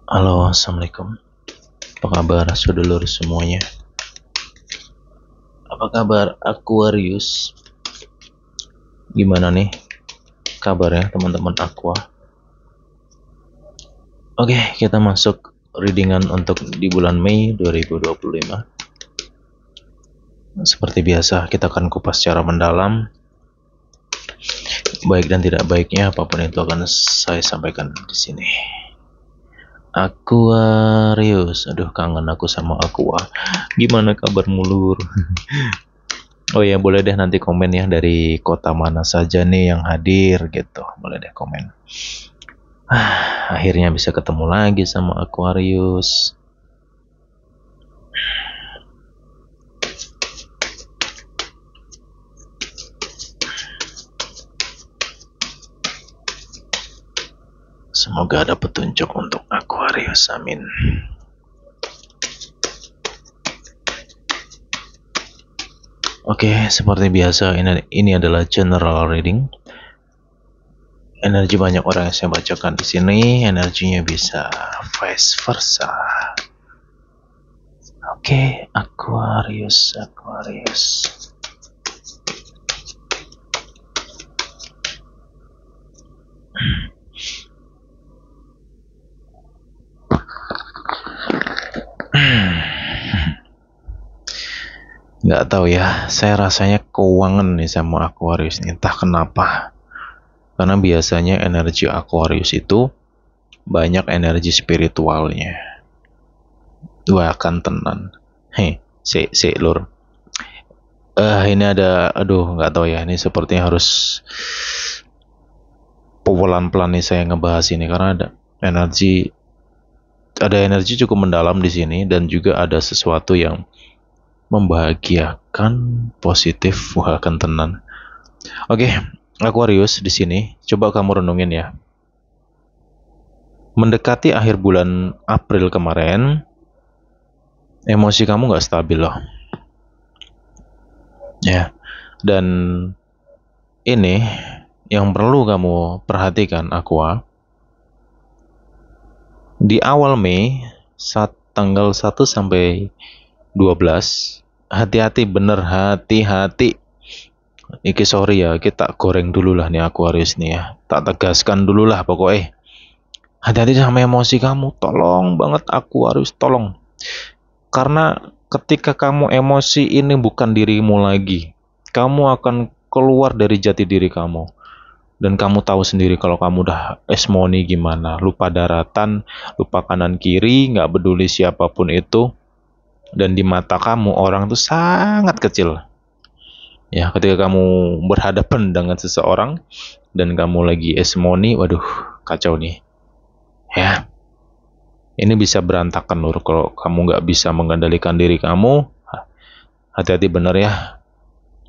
Halo, assalamualaikum. Apa kabar, saudara semuanya? Apa kabar, Aquarius? Gimana nih kabarnya, teman-teman Aqua? Oke, kita masuk readingan untuk di bulan Mei 2025. Seperti biasa, kita akan kupas secara mendalam. Baik dan tidak baiknya, apapun itu akan saya sampaikan di sini. Aquarius, aduh kangen aku sama Aqua. Gimana kabar mulur? Oh ya, boleh deh nanti komen ya dari kota mana saja nih yang hadir gitu. Boleh deh komen. Akhirnya bisa ketemu lagi sama Aquarius. Semoga ada petunjuk untuk Aquarius, amin. Oke, seperti biasa ini adalah general reading. Energi banyak orang yang saya bacakan di sini, energinya bisa vice versa. Oke, Aquarius. Nggak tahu ya, saya rasanya keuangan nih sama Aquarius nih, entah kenapa. Karena biasanya energi Aquarius itu banyak energi spiritualnya. Wah, akan tenan. Si lur. Ini ada, aduh nggak tahu ya, ini sepertinya harus pelan-pelan nih saya ngebahas ini karena ada energi cukup mendalam di sini dan juga ada sesuatu yang membahagiakan, positif, wah akan tenan. Oke, Aquarius di sini, coba kamu renungin ya. Mendekati akhir bulan April kemarin, emosi kamu nggak stabil loh. Ya, dan ini yang perlu kamu perhatikan, Aqua. Di awal Mei, tanggal 1 sampai 12, hati-hati, bener hati-hati. Iki sorry ya, kita goreng dulu lah nih Aquarius nih ya. Tak tegaskan dulu lah pokoknya. Hati-hati sama emosi kamu, tolong banget Aquarius, tolong. Karena ketika kamu emosi ini bukan dirimu lagi. Kamu akan keluar dari jati diri kamu. Dan kamu tahu sendiri kalau kamu udah esmoni gimana. Lupa daratan, lupa kanan kiri, nggak peduli siapapun itu. Dan di mata kamu orang itu sangat kecil. Ya, ketika kamu berhadapan dengan seseorang dan kamu lagi esmoni, waduh, kacau nih. Ya, ini bisa berantakan lur kalau kamu nggak bisa mengendalikan diri kamu. Hati-hati bener ya.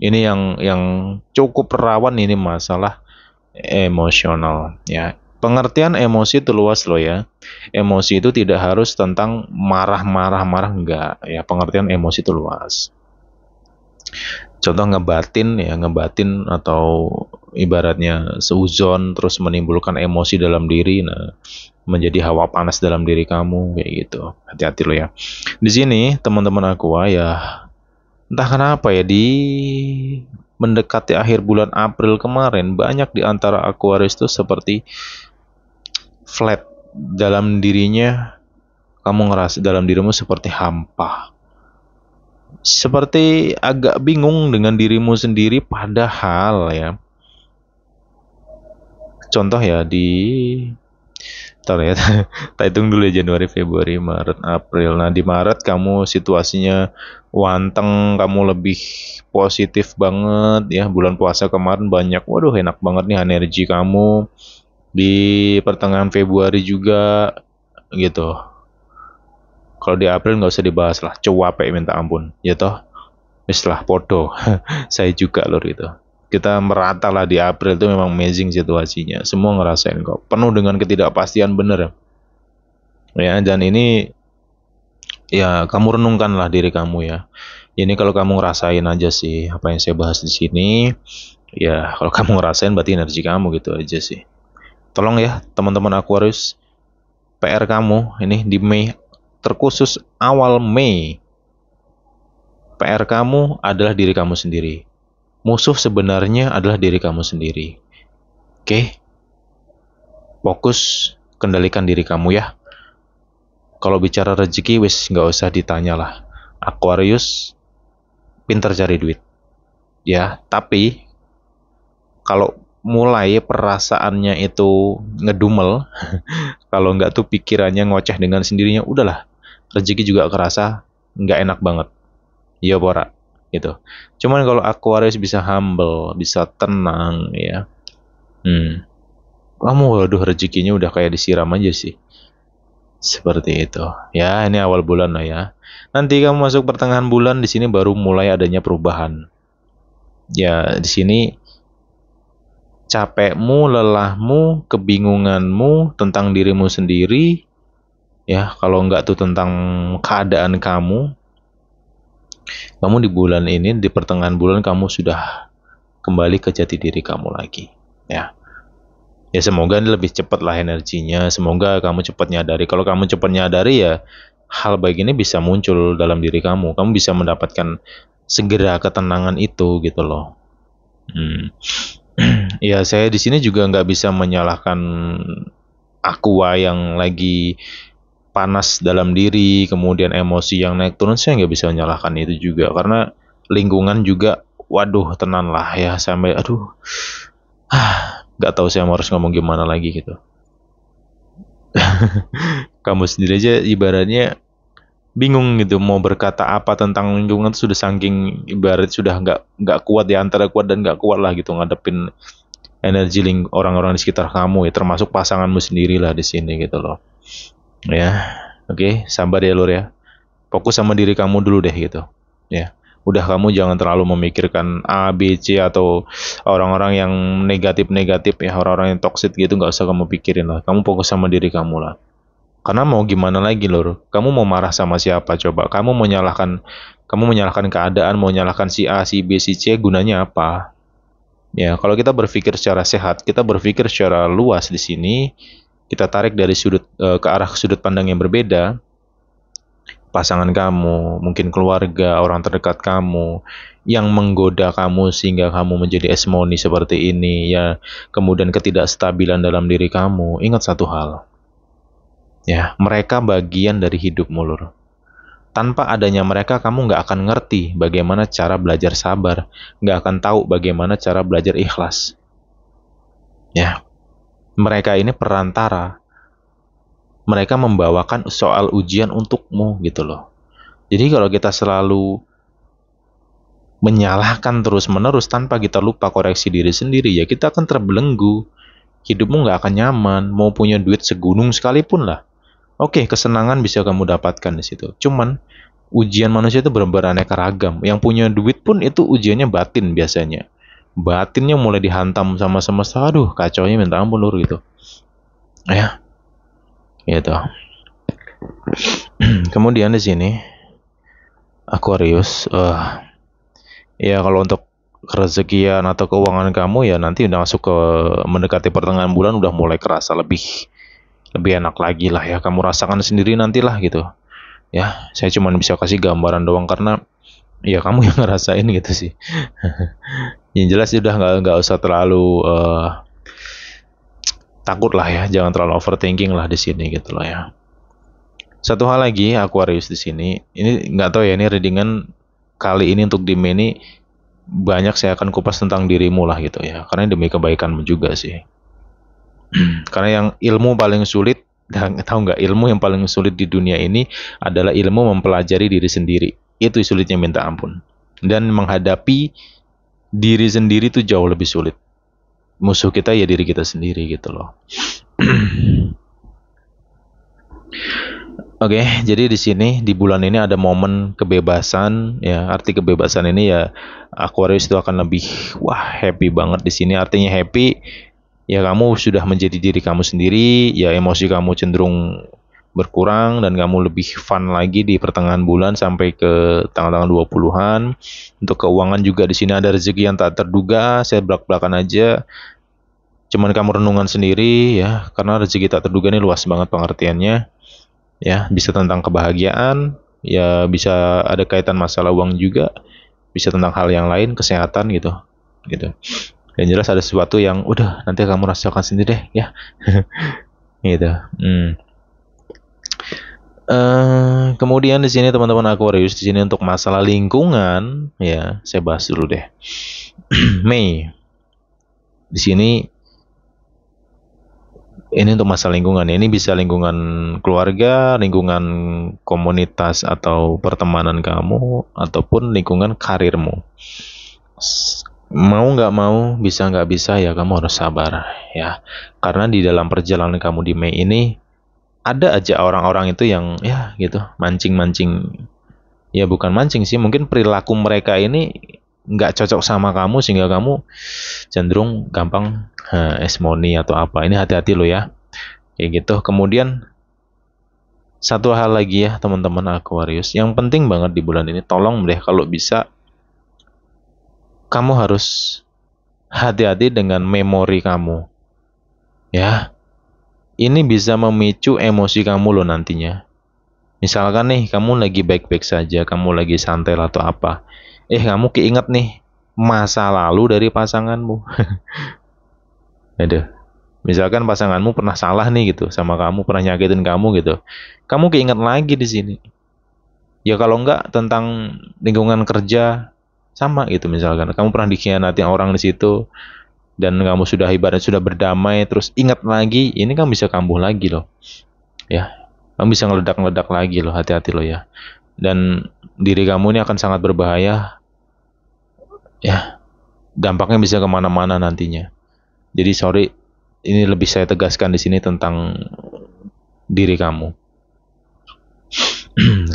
Ini yang cukup rawan ini masalah emosional ya. Pengertian emosi itu luas loh ya. Emosi itu tidak harus tentang marah enggak ya. Pengertian emosi itu luas. Contoh ngebatin atau ibaratnya seuzon terus menimbulkan emosi dalam diri, nah menjadi hawa panas dalam diri kamu kayak gitu. Hati-hati lo ya. Di sini teman-teman aku ya, entah kenapa ya di mendekati akhir bulan April kemarin banyak di antara Aquarius itu seperti flat dalam dirinya, kamu ngerasa dalam dirimu seperti hampa. Seperti agak bingung dengan dirimu sendiri padahal ya. Contoh ya Ntar ya, kita hitung dulu ya, Januari, Februari, Maret, April. Nah di Maret kamu situasinya wanteng, kamu lebih positif banget ya. Bulan puasa kemarin banyak, waduh enak banget nih energi kamu. Di pertengahan Februari juga gitu. Kalau di April nggak usah dibahas lah, cuape minta ampun, ya toh. Istilah podo, saya juga lor itu. Kita merata lah di April itu memang amazing situasinya. Semua ngerasain kok. Penuh dengan ketidakpastian bener. Ya, dan ini ya kamu renungkanlah diri kamu ya. Ini kalau kamu ngerasain aja sih apa yang saya bahas di sini. Ya, kalau kamu ngerasain berarti energi kamu gitu aja sih. Tolong ya teman-teman Aquarius, PR kamu ini di Mei, terkhusus awal Mei, PR kamu adalah diri kamu sendiri. Musuh sebenarnya adalah diri kamu sendiri. Oke? Fokus, kendalikan diri kamu ya. Kalau bicara rezeki, wis nggak usah ditanya lah. Aquarius, pinter cari duit. Ya, tapi kalau mulai perasaannya itu ngedumel, kalau nggak tuh pikirannya ngoceh dengan sendirinya, udahlah. Rezeki juga kerasa nggak enak banget. Iya, Bora. Gitu. Cuman kalau Aquarius bisa humble, bisa tenang ya. Kamu waduh rezekinya udah kayak disiram aja sih. Seperti itu. Ya, ini awal bulan lah ya. Nanti kamu masuk pertengahan bulan di sini baru mulai adanya perubahan. Ya, di sini capekmu, lelahmu, kebingunganmu tentang dirimu sendiri, ya, kalau nggak tuh tentang keadaan kamu di bulan ini, di pertengahan bulan kamu sudah kembali ke jati diri kamu lagi. Ya, ya semoga ini lebih cepat lah energinya. Semoga kamu cepat nyadari. Kalau kamu cepat nyadari ya hal baik ini bisa muncul dalam diri kamu. Kamu bisa mendapatkan segera ketenangan itu gitu loh. Ya saya di sini juga nggak bisa menyalahkan Aqua yang lagi panas dalam diri, kemudian emosi yang naik turun, saya nggak bisa menyalahkan itu juga karena lingkungan juga, waduh tenan lah ya sampai aduh, nggak tahu saya harus ngomong gimana lagi gitu. Kamu sendiri aja ibaratnya bingung gitu mau berkata apa tentang lingkungan tuh sudah saking ibarat sudah nggak kuat ya, antara kuat dan nggak kuat lah gitu ngadepin energi orang-orang di sekitar kamu ya, termasuk pasanganmu sendiri lah di sini gitu loh. Ya, oke, sabar ya Lur ya. Fokus sama diri kamu dulu deh gitu. Ya, udah kamu jangan terlalu memikirkan A, B, C atau orang-orang yang negatif-negatif ya, orang-orang yang toksik gitu nggak usah kamu pikirin lah. Kamu fokus sama diri kamu lah. Karena mau gimana lagi Lur? Kamu mau marah sama siapa coba? Kamu menyalahkan keadaan, mau menyalahkan si A, si B, si C, gunanya apa? Ya, kalau kita berpikir secara sehat, kita berpikir secara luas di sini, kita tarik dari ke arah sudut pandang yang berbeda, pasangan kamu, mungkin keluarga, orang terdekat kamu, yang menggoda kamu sehingga kamu menjadi esmoni seperti ini, ya, kemudian ketidakstabilan dalam diri kamu, ingat satu hal, ya, mereka bagian dari hidupmu, Lur. Tanpa adanya mereka, kamu nggak akan ngerti bagaimana cara belajar sabar, nggak akan tahu bagaimana cara belajar ikhlas. Ya, mereka ini perantara. Mereka membawakan soal ujian untukmu gitu loh. Jadi kalau kita selalu menyalahkan terus-menerus tanpa kita lupa koreksi diri sendiri, ya kita akan terbelenggu. Hidupmu nggak akan nyaman, mau punya duit segunung sekalipun lah. Oke, kesenangan bisa kamu dapatkan di situ. Cuman ujian manusia itu beraneka ragam. Yang punya duit pun itu ujiannya batin biasanya. Batinnya mulai dihantam sama semesta. Aduh, kacaunya minta ampun Lur gitu. Ya, gitu. Kemudian di sini Aquarius, ya kalau untuk kerezekian atau keuangan kamu ya nanti udah masuk ke mendekati pertengahan bulan udah mulai kerasa lebih enak lagi lah ya, kamu rasakan sendiri nantilah gitu ya. Saya cuma bisa kasih gambaran doang karena ya kamu yang ngerasain gitu sih. Yang jelas udah nggak usah terlalu takut lah ya, jangan terlalu overthinking lah di sini gitu loh ya. Satu hal lagi Aquarius di sini, ini nggak tahu ya, ini readingan kali ini untuk di ini banyak saya akan kupas tentang dirimu lah gitu ya, karena demi kebaikanmu juga sih. Karena yang ilmu paling sulit, dan tahu nggak, ilmu yang paling sulit di dunia ini adalah ilmu mempelajari diri sendiri. Itu sulitnya minta ampun. Dan menghadapi diri sendiri itu jauh lebih sulit. Musuh kita ya diri kita sendiri gitu loh. Oke, jadi di sini di bulan ini ada momen kebebasan ya. Arti kebebasan ini ya Aquarius itu akan lebih happy banget di sini. Artinya happy ya kamu sudah menjadi diri kamu sendiri, ya emosi kamu cenderung berkurang dan kamu lebih fun lagi di pertengahan bulan sampai ke tanggal-tanggal 20-an. Untuk keuangan juga di sini ada rezeki yang tak terduga, saya belak-belakan aja. cuman kamu renungan sendiri ya, karena rezeki tak terduga ini luas banget pengertiannya ya, bisa tentang kebahagiaan, ya bisa ada kaitan masalah uang juga, bisa tentang hal yang lain, kesehatan gitu. Gitu. Yang jelas ada sesuatu yang udah nanti kamu rasakan sendiri deh ya. Gitu. Kemudian di sini teman-teman Aquarius, di sini untuk masalah lingkungan ya, saya bahas dulu deh. Mei. Di sini ini untuk masalah lingkungan. Ini bisa lingkungan keluarga, lingkungan komunitas atau pertemanan kamu, ataupun lingkungan karirmu. Mau nggak mau, bisa nggak bisa ya kamu harus sabar ya. Karena di dalam perjalanan kamu di Mei ini ada aja orang-orang itu yang ya gitu mancing-mancing, ya bukan mancing sih, mungkin perilaku mereka ini nggak cocok sama kamu sehingga kamu cenderung gampang esmoni atau apa. Ini hati-hati lo ya, kayak gitu. Kemudian satu hal lagi ya teman-teman Aquarius, yang penting banget di bulan ini, tolong deh kalau bisa kamu harus hati-hati dengan memori kamu ya. Ini bisa memicu emosi kamu loh nantinya. Misalkan nih, kamu lagi baik-baik saja, kamu lagi santai atau apa. Kamu keinget nih masa lalu dari pasanganmu. Aduh. Misalkan pasanganmu pernah salah nih gitu sama kamu, pernah nyakitin kamu gitu. Kamu keinget lagi di sini. Ya kalau enggak tentang lingkungan kerja sama gitu, misalkan kamu pernah dikhianati orang di situ dan kamu sudah ibarat sudah berdamai, terus ingat lagi, ini kan bisa kambuh lagi loh. Ya, kamu bisa ngeledak-ngeledak lagi loh, hati-hati loh ya. Dan diri kamu ini akan sangat berbahaya. Ya, dampaknya bisa kemana-mana nantinya. Jadi sorry, ini lebih saya tegaskan di sini tentang diri kamu.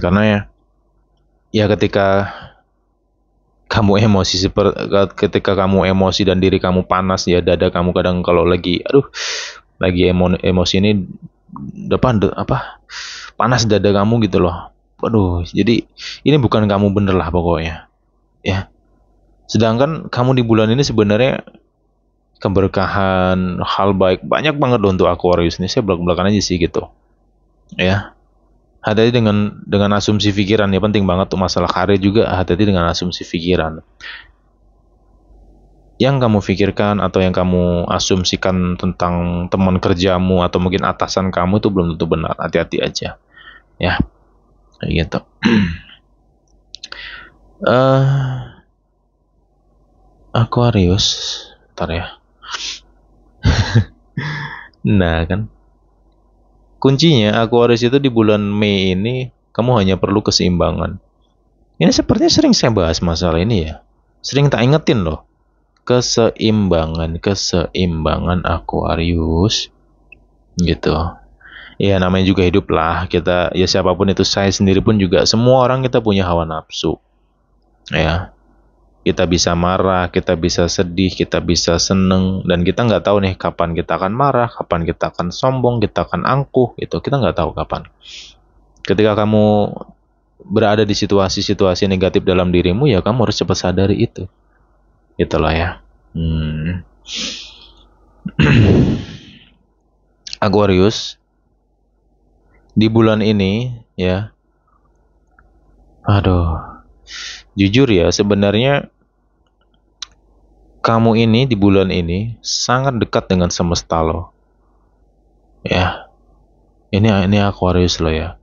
Karena ya ketika kamu emosi, ketika kamu emosi dan diri kamu panas ya, dada kamu kadang kalau lagi emosi ini depan apa panas dada kamu gitu loh. Waduh, jadi ini bukan kamu bener lah pokoknya ya. Sedangkan kamu di bulan ini sebenarnya keberkahan, hal baik banyak banget loh untuk Aquarius ini. Saya belak-belakan aja sih gitu ya. Hati-hati dengan asumsi pikiran ya, penting banget untuk masalah karir juga. Hati-hati dengan asumsi pikiran. Yang kamu pikirkan atau yang kamu asumsikan tentang teman kerjamu atau mungkin atasan kamu itu belum tentu benar. Hati-hati aja ya, kayak gitu. Aquarius, ntar ya. Nah kan, kuncinya Aquarius itu di bulan Mei ini kamu hanya perlu keseimbangan. Ini sepertinya sering saya bahas masalah ini ya. Sering tak ingetin loh. Keseimbangan Aquarius. Gitu. Ya namanya juga hidup lah. Kita ya siapapun itu, saya sendiri pun juga, semua orang kita punya hawa nafsu. Ya. Kita bisa marah, kita bisa sedih, kita bisa seneng, dan kita nggak tahu nih kapan kita akan marah, kapan kita akan sombong, kita akan angkuh, gitu. Kita nggak tahu kapan. Ketika kamu berada di situasi-situasi negatif dalam dirimu, ya kamu harus cepat sadari itu. Itulah ya. Aquarius, di bulan ini ya, aduh, jujur ya, sebenarnya kamu ini di bulan ini sangat dekat dengan semesta loh. Ya, ini Aquarius loh ya.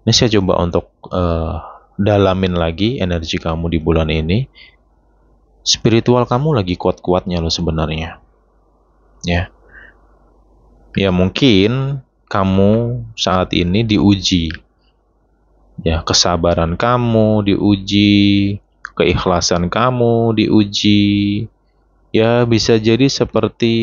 Ini saya coba untuk dalamin lagi energi kamu di bulan ini. Spiritual kamu lagi kuat-kuatnya loh sebenarnya. Ya. Ya mungkin kamu saat ini diuji. Ya, kesabaran kamu diuji, keikhlasan kamu diuji. Ya, bisa jadi seperti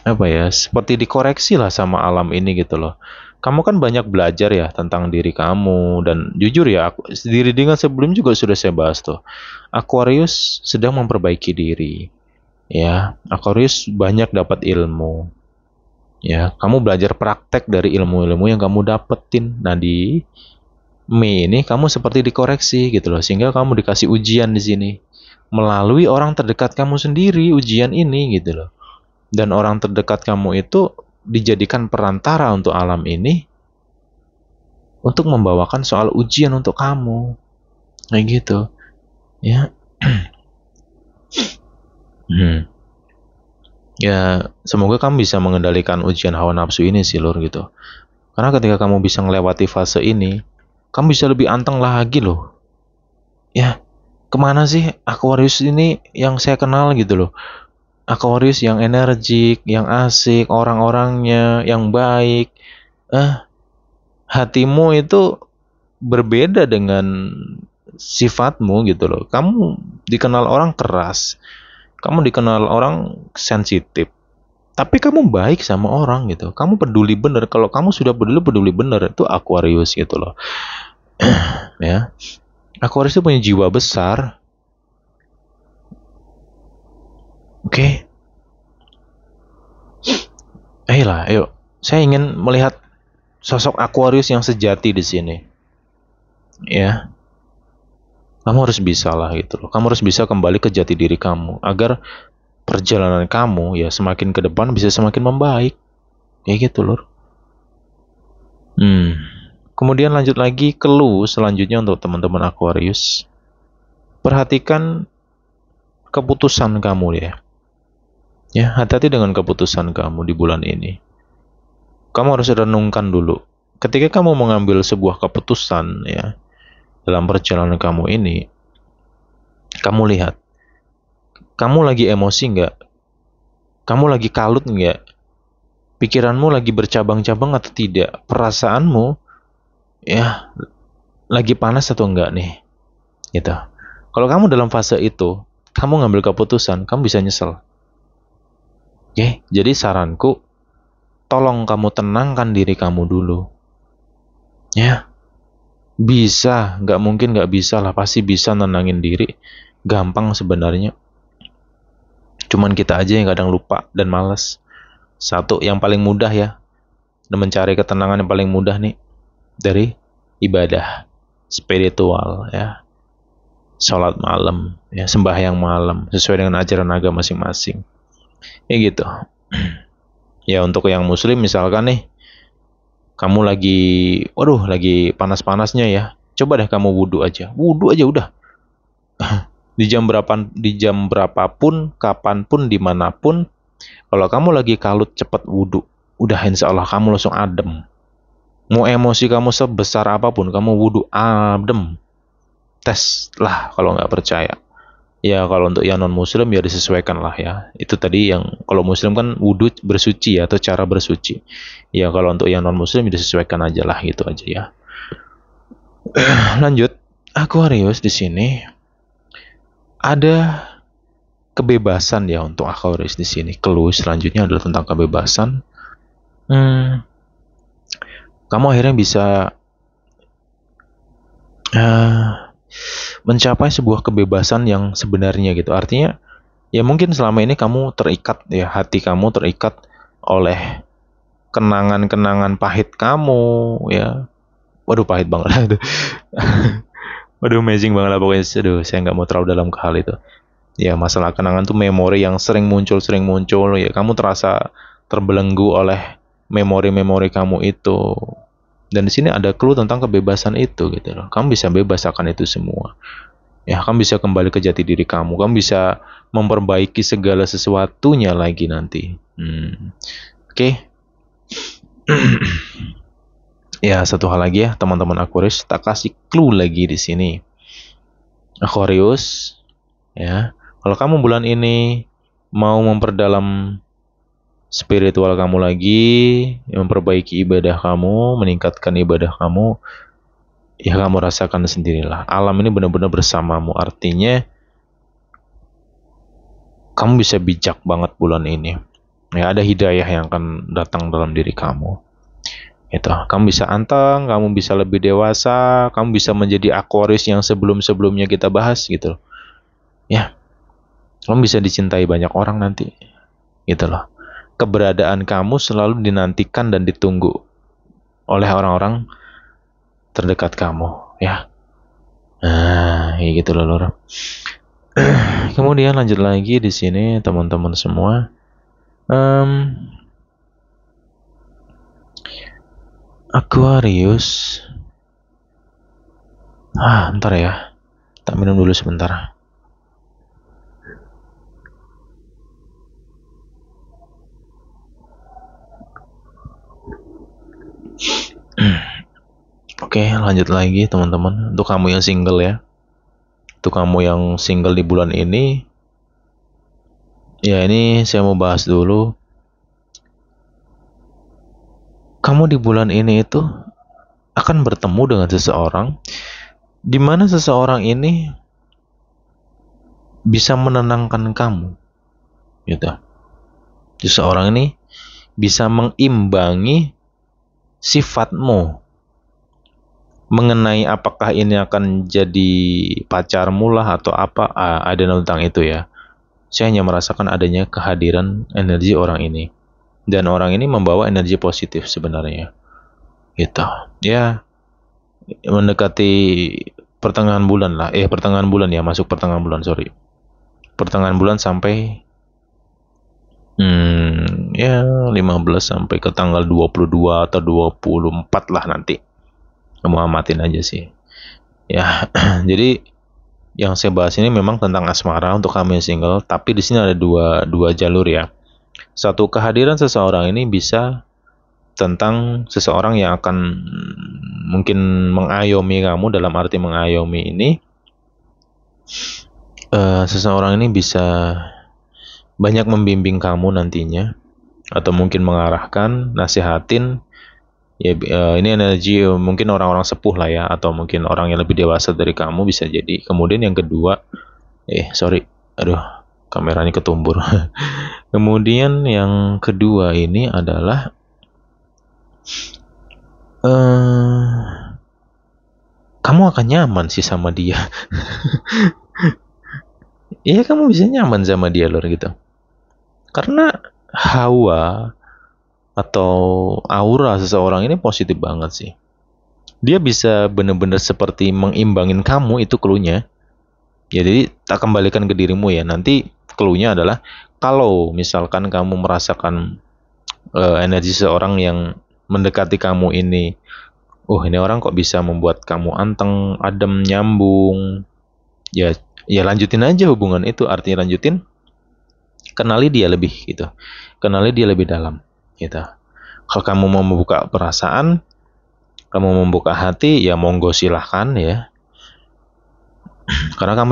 apa ya? Seperti dikoreksi lah sama alam ini gitu loh. Kamu kan banyak belajar ya tentang diri kamu, dan jujur ya, diri dengan sebelum juga sudah saya bahas tuh. Aquarius sedang memperbaiki diri. Ya, Aquarius banyak dapat ilmu. Ya, kamu belajar praktek dari ilmu-ilmu yang kamu dapetin. Nah, di Mei ini kamu seperti dikoreksi gitu loh, sehingga kamu dikasih ujian di sini. melalui orang terdekat kamu sendiri ujian ini gitu loh. Dan orang terdekat kamu itu dijadikan perantara untuk alam ini untuk membawakan soal ujian untuk kamu. Kayak gitu. Ya. Ya, semoga kamu bisa mengendalikan ujian hawa nafsu ini sih, Lur, gitu. Karena ketika kamu bisa melewati fase ini, kamu bisa lebih anteng lagi loh. Ya, kemana sih Aquarius ini yang saya kenal gitu loh. Aquarius yang energik, yang asik, orang-orangnya, yang baik. Hatimu itu berbeda dengan sifatmu gitu loh. Kamu dikenal orang keras, kamu dikenal orang sensitif. Tapi kamu baik sama orang gitu. Kamu peduli bener. Kalau kamu sudah peduli bener, itu Aquarius gitu loh. Ya, Aquarius itu punya jiwa besar. Oke. Ayolah, ayo. Saya ingin melihat sosok Aquarius yang sejati di sini. Ya, kamu harus bisa lah gitu loh. Kamu harus bisa kembali ke jati diri kamu agar perjalanan kamu ya semakin ke depan bisa semakin membaik. Ya gitu loh. Kemudian lanjut lagi clue selanjutnya untuk teman-teman Aquarius. Perhatikan keputusan kamu ya. Ya, hati-hati dengan keputusan kamu di bulan ini. Kamu harus renungkan dulu. Ketika kamu mengambil sebuah keputusan ya dalam perjalanan kamu ini, kamu lihat, kamu lagi emosi nggak? Kamu lagi kalut nggak? Pikiranmu lagi bercabang-cabang atau tidak? Perasaanmu ya lagi panas atau enggak nih? Gitu. Kalau kamu dalam fase itu, kamu ngambil keputusan, kamu bisa nyesel. Oke, jadi saranku, tolong kamu tenangkan diri kamu dulu. Ya, bisa, nggak mungkin nggak bisa lah, pasti bisa nenangin diri. Gampang sebenarnya. Cuman kita aja yang kadang lupa dan malas. Satu yang paling mudah ya, dan mencari ketenangan yang paling mudah nih dari ibadah spiritual ya, sholat malam ya, sembahyang malam sesuai dengan ajaran agama masing-masing. Ya gitu. Ya untuk yang muslim misalkan nih, kamu lagi panas-panasnya ya, coba deh kamu wudhu aja udah. Di jam berapapun, kapanpun, dimanapun, kalau kamu lagi kalut cepet wudhu, udah insya Allah kamu langsung adem. Mau emosi kamu sebesar apapun, kamu wudhu adem. Tes lah kalau nggak percaya. Ya kalau untuk yang non muslim ya disesuaikan lah ya. Itu tadi yang kalau muslim kan wudhu bersuci ya, atau cara bersuci. Ya kalau untuk yang non muslim ya disesuaikan aja lah, gitu aja ya. Lanjut, Aquarius di sini ada kebebasan ya untuk Aquarius di sini. Clue selanjutnya adalah tentang kebebasan. Kamu akhirnya bisa mencapai sebuah kebebasan yang sebenarnya gitu. Artinya ya mungkin selama ini kamu terikat ya, hati kamu terikat oleh kenangan-kenangan pahit kamu ya. Waduh pahit banget. Waduh amazing banget lah pokoknya. Aduh saya nggak mau terlalu dalam ke hal itu. Ya masalah kenangan tuh memori yang sering muncul ya. Kamu terasa terbelenggu oleh memori-memori kamu itu. Dan di sini ada clue tentang kebebasan itu gitu loh. Kamu bisa bebas akan itu semua. Ya, kamu bisa kembali ke jati diri kamu. Kamu bisa memperbaiki segala sesuatunya lagi nanti. Oke. Ya, satu hal lagi ya, teman-teman Aquarius, tak kasih clue lagi di sini. Aquarius, ya. Kalau kamu bulan ini mau memperdalam spiritual kamu lagi, memperbaiki ibadah kamu, meningkatkan ibadah kamu, ya kamu rasakan sendirilah. Alam ini benar-benar bersamamu. Artinya kamu bisa bijak banget bulan ini. Ya ada hidayah yang akan datang dalam diri kamu. Itu, kamu bisa anteng, kamu bisa lebih dewasa, kamu bisa menjadi Aquarius yang sebelum-sebelumnya kita bahas gitu. Ya, kamu bisa dicintai banyak orang nanti. Gitu loh. Keberadaan kamu selalu dinantikan dan ditunggu oleh orang-orang terdekat kamu, ya. Nah, gitu loh, Lor. Kemudian lanjut lagi di sini teman-teman semua. Aquarius. Ntar ya. Tak minum dulu sebentar. Oke, lanjut lagi teman-teman. Untuk kamu yang single ya. Untuk kamu yang single di bulan ini, ya ini saya mau bahas dulu. Kamu di bulan ini itu akan bertemu dengan seseorang, di mana seseorang ini bisa menenangkan kamu, gitu. Seseorang ini bisa mengimbangi sifatmu mengenai apakah ini akan jadi pacarmu lah atau apa, ada tentang itu ya. Saya hanya merasakan adanya kehadiran energi orang ini, dan orang ini membawa energi positif sebenarnya, gitu. Ya, mendekati pertengahan bulan lah, pertengahan bulan ya, masuk pertengahan bulan, pertengahan bulan sampai ya 15 sampai ke tanggal 22 atau 24 lah nanti. Kamu amatin aja sih. Ya, jadi yang saya bahas ini memang tentang asmara untuk kamu yang single, tapi di sini ada dua jalur ya. Satu, kehadiran seseorang ini bisa tentang seseorang yang akan mungkin mengayomi kamu. Dalam arti mengayomi ini, seseorang ini bisa banyak membimbing kamu nantinya, atau mungkin mengarahkan, nasihatin. Ya, ini energi mungkin orang-orang sepuh lah ya, atau mungkin orang yang lebih dewasa dari kamu bisa jadi. Kemudian yang kedua, aduh, kameranya ketumbur. Kemudian yang kedua ini adalah kamu akan nyaman sih sama dia. Iya, kamu bisa nyaman sama dia lor, gitu. Karena hawa atau aura seseorang ini positif banget sih. Dia bisa benar-benar seperti mengimbangin kamu, itu clue-nya. Ya, jadi tak kembalikan ke dirimu ya. Nanti clue-nya adalah kalau misalkan kamu merasakan energi seseorang yang mendekati kamu ini, ini orang kok bisa membuat kamu anteng, adem, nyambung. Ya, lanjutin aja hubungan itu. Artinya lanjutin, kenali dia lebih gitu. Kenali dia lebih dalam gitu. Kalau kamu mau membuka perasaan, kamu membuka hati, ya monggo silahkan ya. Karena kamu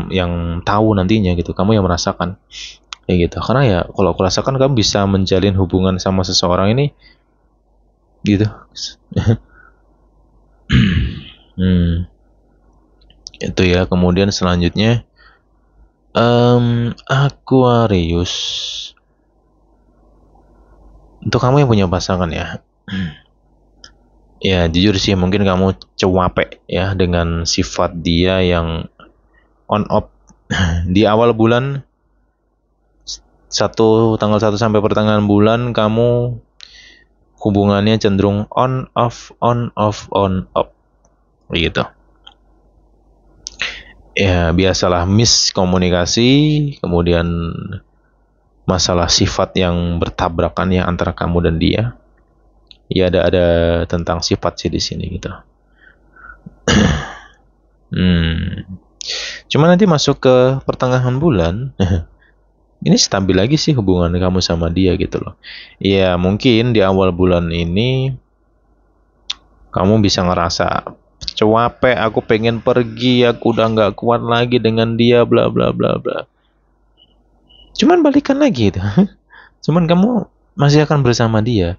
yang tahu nantinya gitu. Kamu yang merasakan. Ya gitu. Karena ya kalau aku rasakan kamu bisa menjalin hubungan sama seseorang ini gitu. Itu ya. Kemudian selanjutnya Aquarius. Untuk kamu yang punya pasangan ya. Ya jujur sih mungkin kamu cuapek ya dengan sifat dia yang on off. Di awal bulan, tanggal 1 sampai pertengahan bulan, kamu hubungannya cenderung on off gitu. Ya biasalah miskomunikasi, kemudian masalah sifat yang bertabrakan ya antara kamu dan dia. Ya ada tentang sifat sih di sini gitu. Cuma nanti masuk ke pertengahan bulan, ini stabil lagi sih hubungan kamu sama dia gitu loh. Ya mungkin di awal bulan ini kamu bisa ngerasa capek, aku pengen pergi, aku udah nggak kuat lagi dengan dia, bla bla bla bla. Cuman balikan lagi gitu. Cuman kamu masih akan bersama dia.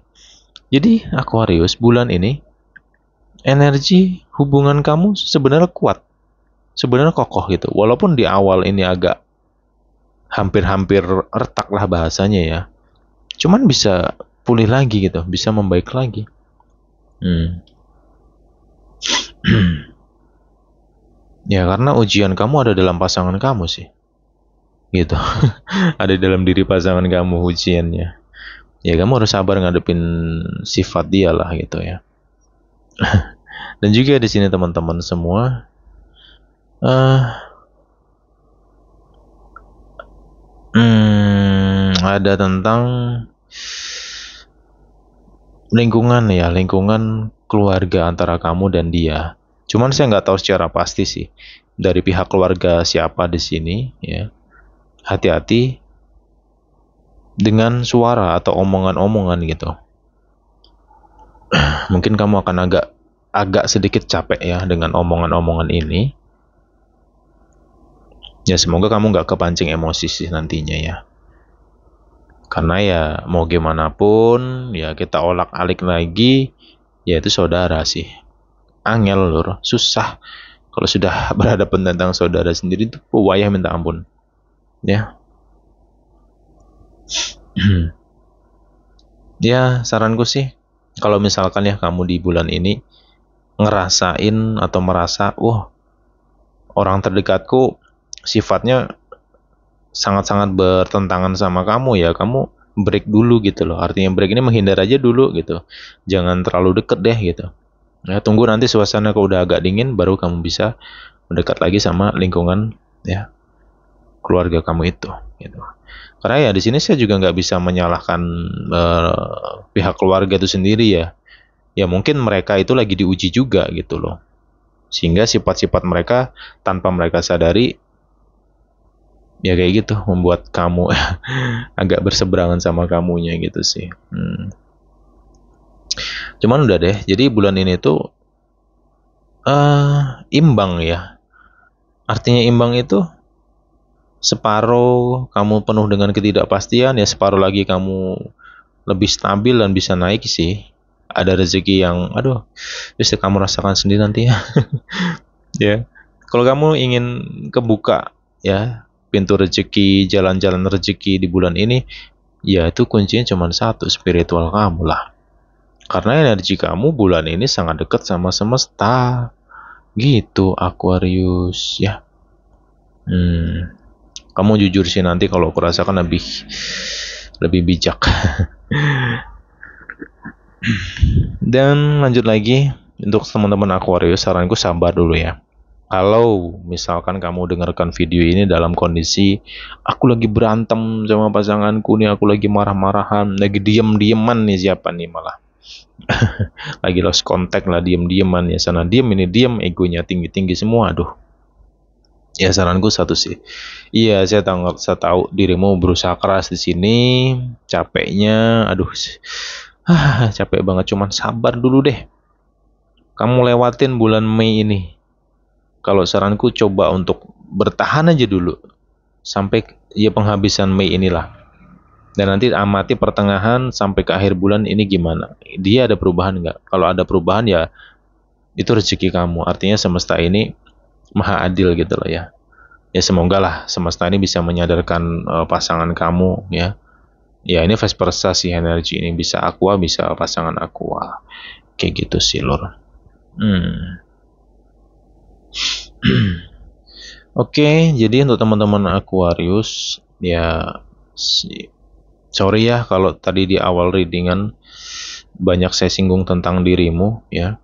Jadi Aquarius, bulan ini energi hubungan kamu sebenarnya kuat, sebenarnya kokoh gitu. Walaupun di awal ini agak hampir-hampir retak lah bahasanya ya. Cuman bisa pulih lagi gitu, bisa membaik lagi. Ya karena ujian kamu ada dalam pasangan kamu sih. Gitu. Ada dalam diri pasangan kamu ujiannya. Ya kamu harus sabar ngadepin sifat dia lah gitu ya. Dan juga di sini teman-teman semua, ada tentang lingkungan ya, lingkungan keluarga antara kamu dan dia. Cuman saya nggak tahu secara pasti sih dari pihak keluarga siapa di sini ya. Hati-hati dengan suara atau omongan-omongan gitu. Mungkin kamu akan agak sedikit capek ya dengan omongan-omongan ini. Ya semoga kamu nggak kepancing emosi sih nantinya ya. Karena ya mau gimana pun ya kita olak-alik lagi ya itu saudara sih. Angel lur, susah kalau sudah berhadapan tentang saudara sendiri itu wayah minta ampun. Ya. Ya saranku sih kalau misalkan ya kamu di bulan ini ngerasain atau merasa wah orang terdekatku sifatnya sangat-sangat bertentangan sama kamu ya, kamu break dulu gitu loh. Artinya break ini menghindar aja dulu gitu. Jangan terlalu deket deh gitu. Ya, tunggu nanti suasana kalau udah agak dingin baru kamu bisa mendekat lagi sama lingkungan ya keluarga kamu itu gitu. Karena ya di sini saya juga nggak bisa menyalahkan pihak keluarga itu sendiri ya. Ya mungkin mereka itu lagi diuji juga gitu loh. Sehingga sifat-sifat mereka tanpa mereka sadari ya kayak gitu membuat kamu agak berseberangan sama kamunya gitu sih. Cuman udah deh, jadi bulan ini tuh imbang ya. Artinya imbang itu separuh kamu penuh dengan ketidakpastian ya, separuh lagi kamu lebih stabil dan bisa naik sih. Ada rezeki yang aduh bisa kamu rasakan sendiri nanti ya. Ya. Kalau kamu ingin kebuka ya pintu rezeki, jalan-jalan rezeki di bulan ini, ya itu kuncinya cuma satu, spiritual kamu lah. Karena energi kamu bulan ini sangat dekat sama semesta. Gitu, Aquarius ya. Kamu jujur sih nanti kalau aku rasakan lebih bijak. Dan lanjut lagi untuk teman-teman Aquarius, saranku sabar dulu ya. Kalau misalkan kamu dengarkan video ini dalam kondisi aku lagi berantem sama pasanganku nih, aku lagi marah-marahan, lagi diem-dieman nih siapa nih malah. Lagi lost contact lah, diem-dieman ya, sana diem ini diem, egonya tinggi-tinggi semua, aduh. Ya saranku satu sih. Iya, saya tahu dirimu berusaha keras di sini, capeknya, aduh. Capek banget, cuman sabar dulu deh. Kamu lewatin bulan Mei ini. Kalau saranku coba untuk bertahan aja dulu sampai ya penghabisan Mei inilah. Dan nanti amati pertengahan sampai ke akhir bulan ini gimana. Dia ada perubahan nggak? Kalau ada perubahan ya itu rezeki kamu. Artinya semesta ini maha adil gitu loh ya. Ya semoga lah semesta ini bisa menyadarkan pasangan kamu ya. Ya ini vice versa sih energi ini. Bisa aqua, bisa pasangan aqua. Kayak gitu sih lor. Oke, jadi untuk teman-teman Aquarius ya sorry ya kalau tadi di awal readingan banyak saya singgung tentang dirimu ya.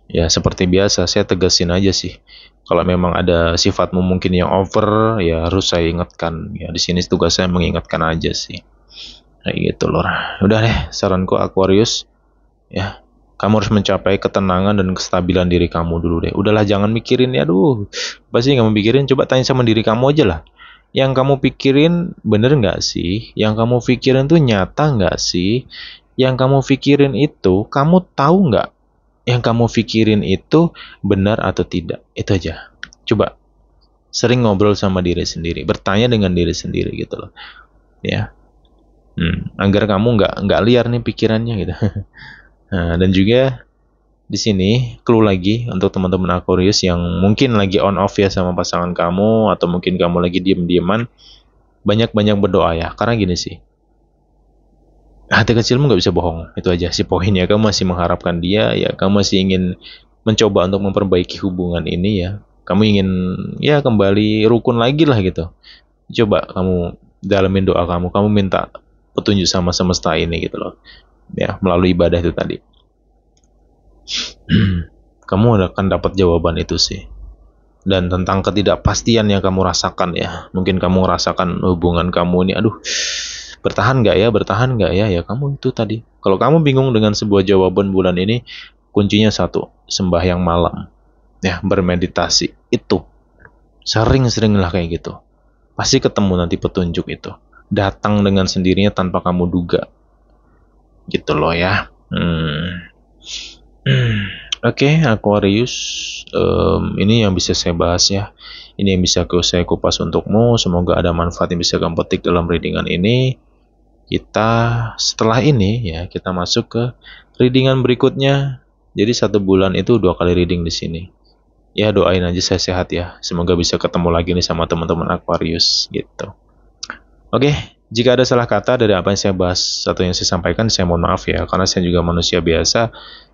Ya seperti biasa saya tegasin aja sih. Kalau memang ada sifatmu mungkin yang over ya harus saya ingatkan. Ya di sini tugas saya mengingatkan aja sih. Kayak gitu loh. Udah deh saranku Aquarius ya. Kamu harus mencapai ketenangan dan kestabilan diri kamu dulu deh. Udahlah jangan mikirin ya, aduh. Pasti kamu pikirin, coba tanya sama diri kamu aja lah. Yang kamu pikirin bener nggak sih? Yang kamu pikirin tuh nyata nggak sih? Yang kamu pikirin itu, kamu tahu nggak? Yang kamu pikirin itu benar atau tidak? Itu aja. Coba sering ngobrol sama diri sendiri, bertanya dengan diri sendiri gitu loh. Ya. Agar kamu nggak liar nih pikirannya gitu. Nah, dan juga di sini clue lagi untuk teman-teman Aquarius yang mungkin lagi on off ya sama pasangan kamu atau mungkin kamu lagi diem-dieman, banyak-banyak berdoa ya. Karena gini sih, hati kecilmu nggak bisa bohong, itu aja sih poinnya. Kamu masih mengharapkan dia ya, kamu masih ingin mencoba untuk memperbaiki hubungan ini ya. Kamu ingin ya kembali rukun lagi lah gitu. Coba kamu dalamin doa kamu minta petunjuk sama semesta ini gitu loh. Ya, melalui ibadah itu tadi. Kamu akan dapat jawaban itu sih. Dan tentang ketidakpastian yang kamu rasakan ya. Mungkin kamu merasakan hubungan kamu ini, aduh, Bertahan nggak ya, bertahan nggak ya, ya kamu itu tadi. Kalau kamu bingung dengan sebuah jawaban bulan ini, kuncinya satu, sembahyang malam. Ya, bermeditasi. Itu. Sering-seringlah kayak gitu. Pasti ketemu nanti petunjuk itu. Datang dengan sendirinya tanpa kamu duga. Gitu loh ya. Oke, Aquarius. Ini yang bisa saya bahas ya. Ini yang bisa saya kupas untukmu. Semoga ada manfaat yang bisa kamu petik dalam readingan ini. Kita setelah ini ya, kita masuk ke readingan berikutnya. Jadi 1 bulan itu 2 kali reading di sini. Ya doain aja saya sehat ya. Semoga bisa ketemu lagi nih sama teman-teman Aquarius gitu. Oke, jika ada salah kata dari apa yang saya bahas atau yang saya sampaikan, saya mohon maaf ya, karena saya juga manusia biasa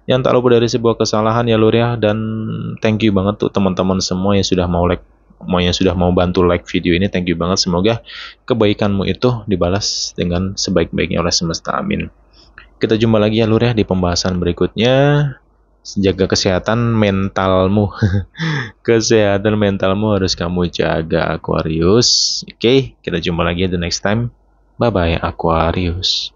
yang tak luput dari sebuah kesalahan ya lur ya. Dan thank you banget tuh teman-teman semua yang sudah mau like, yang sudah mau bantu like video ini. Thank you banget. Semoga kebaikanmu itu dibalas dengan sebaik-baiknya oleh semesta. Amin. Kita jumpa lagi ya lur ya di pembahasan berikutnya. Jaga kesehatan mentalmu. Kesehatan mentalmu harus kamu jaga Aquarius. Oke, kita jumpa lagi the next time. Bye bye Aquarius.